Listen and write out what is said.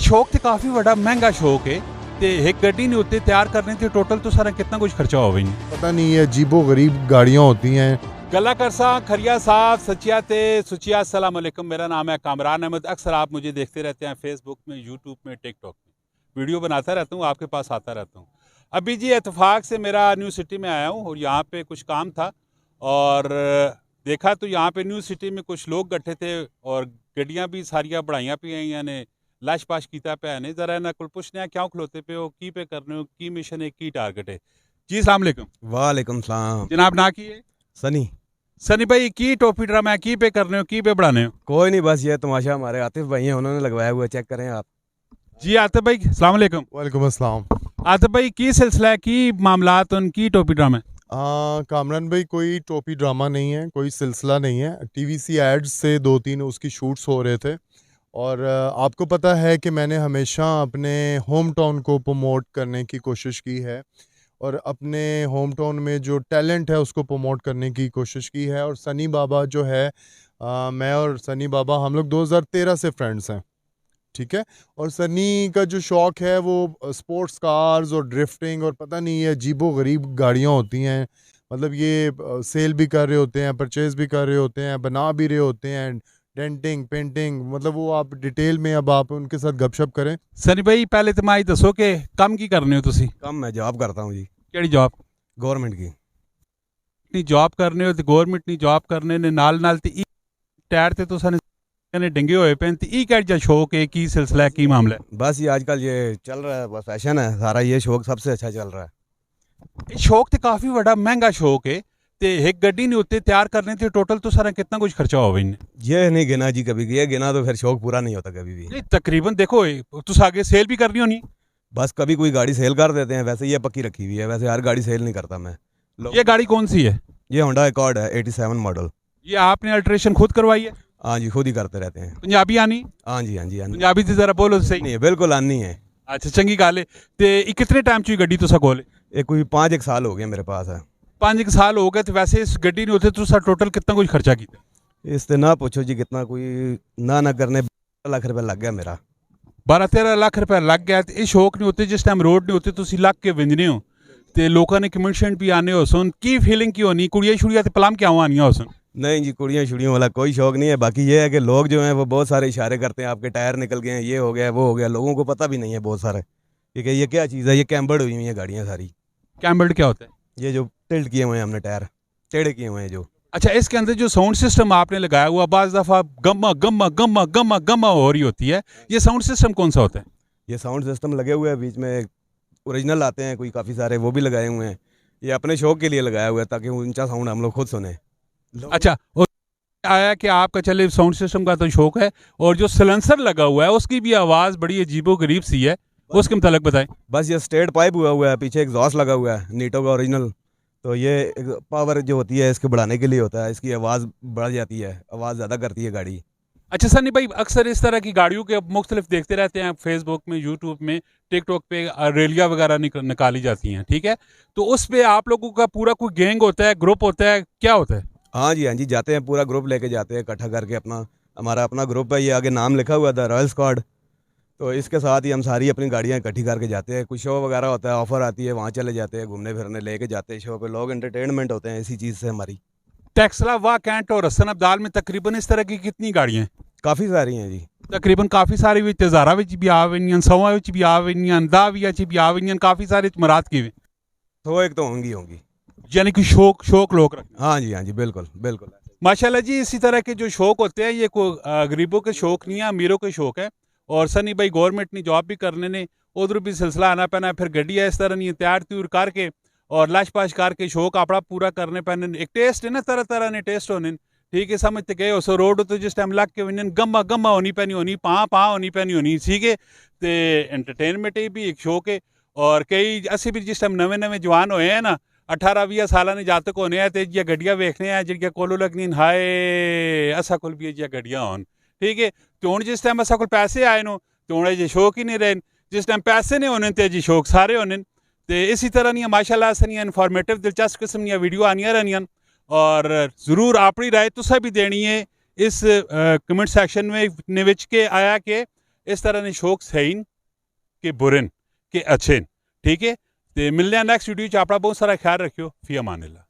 शौक तो काफ़ी बड़ा महंगा शौक है ते एक गड्डी नहीं होती तैयार करने थे टोटल तो सारा कितना कुछ खर्चा हो गई पता नहीं है, अजीबो गरीब गाड़ियाँ होती हैं। गला करसा खरिया साहब सचिया ते सुचिया अस्सलाम वालेकुम। मेरा नाम है कामरान अहमद। अक्सर आप मुझे देखते रहते हैं फेसबुक में, यूट्यूब में, टिकटॉक में, वीडियो बनाता रहता हूँ, आपके पास आता रहता हूँ। अभी जी इत्तेफाक से मेरा न्यू सिटी में आया हूँ और यहाँ पे कुछ काम था और देखा तो यहाँ पे न्यू सिटी में कुछ लोग इकट्ठे थे और गड्डियाँ भी सारिया बढ़ाइया पे आई ने लाश पाश कीता पे ने जरा ना कुल पुछने क्यों खलोते पे हो, की पे करने हो, की मिशन है, की टारगेट है। जी अस्सलाम वालेकुम। वालेकुम सलाम जनाब ना की है सनी। सनी भाई की टोपी ड्रामा है, की पे करने हो, की पे बढ़ाने हो? कोई नहीं, बस ये तमाशा हमारे आतिफ भाई हैं, उन्होंने लगवाया हुआ, चेक करें आप। जी आतिफ भाई अस्सलाम वालेकुम। वालेकुम अस्सलाम। आतिफ भाई की सिलसिला है, की मामलात उनकी टोपी ड्रामा है? कामरान भाई, कोई टोपी ड्रामा नहीं है, कोई सिलसिला नहीं है। टीवीसी एड्स से 2-3 उसकी शूट्स हो रहे थे और आपको पता है कि मैंने हमेशा अपने होम टाउन को प्रमोट करने की कोशिश की है और अपने होम टाउन में जो टैलेंट है उसको प्रमोट करने की कोशिश की है। और सनी बाबा जो है, मैं और सनी बाबा हम लोग 2013 से फ्रेंड्स हैं, ठीक है। और सनी का जो शौक़ है वो स्पोर्ट्स कार्स और ड्रिफ्टिंग और पता नहीं है अजीबो गरीब गाड़ियाँ होती हैं। मतलब ये सेल भी कर रहे होते हैं, परचेज़ भी कर रहे होते हैं, बना भी रहे होते हैं, डेंटिंग पेंटिंग, मतलब वो आप डिटेल में अब आप उनके साथ गपशप करें। सनी भाई पहले तो मैं दसो कि कम की करने हो तुसी? कम मैं जॉब करता हूँ जी, केड़ी जॉब? गवर्नमेंट की। नी जॉब करने हो तो गवर्नमेंट नी जॉब करने ने नाल ते ई टायर ते तो ने डंगे हुए पे ते ई कैट जा शौक है, की सिलसिला है, की मामला है? बस ये आजकल ये चल रहा है, बस फैशन है सारा, ये शौक सबसे अच्छा चल रहा है। शौक तो काफ़ी बड़ा महंगा शौक है ते एक गड्डी नहीं होती तैयार करने थे टोटल तो सारा कितना कुछ खर्चा हो गई? ये नहीं गिना जी कभी, ये गिना तो फिर शौक पूरा नहीं होता कभी भी। नहीं तकरीबन देखो तुस आगे सेल भी करनी होनी। बस कभी कोई गाड़ी सेल कर देते हैं, वैसे ये पक्की रखी हुई है, वैसे हर गाड़ी सेल नहीं करता मैं। ये गाड़ी कौन सी है? ये होंडा अकॉर्ड है 87 मॉडल। ये आपने अल्ट्रेशन खुद करवाई है? हाँ जी, खुद ही करते रहते हैं। पंजाबी आनी? हाँ जी, हाँ जी, हाँ जी। पंजाबी तो जरा बोलो सही। नहीं बिल्कुल आनी है। अच्छा चंगी गल है। ते कितने टाइम ची गड्डी तुसा कोल? ये कोई 5 साल हो गए मेरे पास है। 5 साल हो गए तो वैसे इस गड्डी नहीं होते तो टोटल कितना कुछ खर्चा किया? इससे ना पूछो जी, कितना कोई ना करने 12 लाख रुपए लग गया मेरा। 12-13 लाख रुपए लग गया। ये शौक नहीं होते जिस टाइम रोड नहीं होते तुसी लग के विंजने हो ते लोगों ने कमेंट भी आने हो सुन की फीलिंग की होनी? कुड़िया शुड़िया तो पलम क्या आनिया हो सुन? नहीं जी, कुड़ियाँ शुड़ियों वाला कोई शौक नहीं है। बाकी ये है कि लोग जो हैं वो बहुत सारे इशारे करते हैं, आपके टायर निकल गए हैं, ये हो गया वो हो गया। लोगों को पता भी नहीं है बहुत सारे कि ये क्या चीज़ है। ये कैम्बर्ड हुई हुई है गाड़ियाँ सारी। कैम्बर्ड क्या होता है? ये जो टिल्ट किए हुए हैं हमने, टायर टेढ़े किए हुए हैं जो। अच्छा, इसके अंदर जो साउंड सिस्टम आपने लगाया हुआ बाज़ दफ़ा gamma gamma gamma gamma gamma हो रही होती है, ये साउंड सिस्टम कौन सा होता है? ये साउंड सिस्टम लगे हुए हैं, बीच में ओरिजिनल आते हैं कोई काफ़ी सारे, वो भी लगाए हुए हैं। ये अपने शौक के लिए लगाया हुआ है ताकि ऊंचा साउंड हम लोग खुद सुने। अच्छा, और आया कि आपका चले साउंड सिस्टम का तो शौक है और जो सिलेंसर लगा हुआ है उसकी भी आवाज़ बड़ी अजीबो गरीब सी है, उसके मुतालिक बताएं। बस ये स्ट्रेट पाइप हुआ है, पीछे एग्जॉस्ट लगा हुआ है नीटो का ओरिजिनल। तो ये पावर जो होती है इसके बढ़ाने के लिए होता है, इसकी आवाज़ बढ़ जाती है, आवाज़ ज़्यादा करती है गाड़ी। अच्छा सनी भाई, अक्सर इस तरह की गाड़ियों के मुख्तलिफ देखते रहते हैं फेसबुक में, यूट्यूब में, टिकटॉक पे रैलियाँ वगैरह निकाली जाती हैं, ठीक है? तो उस पर आप लोगों का पूरा कोई गैंग होता है, ग्रुप होता है, क्या होता है? हाँ जी, हाँ जी, जाते हैं, पूरा ग्रुप लेके जाते हैं इकट्ठा करके। अपना हमारा अपना ग्रुप है, ये आगे नाम लिखा हुआ था रॉयल स्क्वाड। तो इसके साथ ही हम सारी अपनी गाड़ियाँ इकट्ठी करके जाते हैं। कुछ शो वगैरह होता है, ऑफर आती है, वहाँ चले जाते हैं, घूमने फिरने लेके जाते हैं शो पे। लोग एंटरटेनमेंट होते हैं इसी चीज़ से हमारी। टेक्सला, वाह, कैंट और हसन अब्दाल में तकरीबन इस तरह की कितनी गाड़ियाँ हैं? काफ़ी सारी हैं जी, तकरीबन काफ़ी सारी भी तेजारा भी आ हुई, सवा भी आ हुई, दाविया भी आ हुई, काफ़ी सारे मराद की हुई। तो एक तो होंगी यानी कि शौक लोग रखते हैं। हाँ जी, हाँ जी, बिल्कुल बिल्कुल। माशाल्लाह जी, इसी तरह के जो शौक होते हैं ये कोई गरीबों के शौक नहीं है, अमीरों के शौक है। और सनी भाई गवर्नमेंट ने जॉब भी करने ने उधर भी सिलसिला आना पैना, फिर गड्डियाँ इस तरह नहीं तैयार त्यूर करके और लाश पाश करके शौक अपना पूरा करने पैने। एक टेस्ट है ना, तरह तरह ने टेस्ट होने, ठीक है? समझते गए उस रोड तो जिस टाइम लग के वजन गम्मा गम्मा होनी पैनी होनी, पा होनी पैनी होनी, ठीक है? तो एंटरटेनमेंट भी एक शौक है। और कई असी भी जिस टाइम नवे जवान होए हैं ना, 18-20 साल ने जातक होने हैं तो जी गड्डियाँ वेखने हैं जिनके कोलों लगनी हाय असा कोल भी जी गड्डियाँ होन, ठीक है? तो हूँ जिस टाइम असा कोल पैसे आए नो तो हूँ जी शौक ही नहीं रहे। जिस टाइम पैसे नहीं होने तो जी शौक सारे होने। तो इसी तरह नहीं माशाल्लाह सनिया इन्फॉर्मेटिव दिलचस्प किस्म दी वीडियो आनिया रहनियां और ज़रूर अपनी राय तुसा भी देनी है इस कमेंट सैक्शन में विच के आया कि इस तरह ने शौक सही न कि बुरे न कि अच्छे न। ठीक है, तो मिलने नैक्सट वीडियो च अपना बहुत सारा ख्याल रखियो। फी अमानिल्लाह।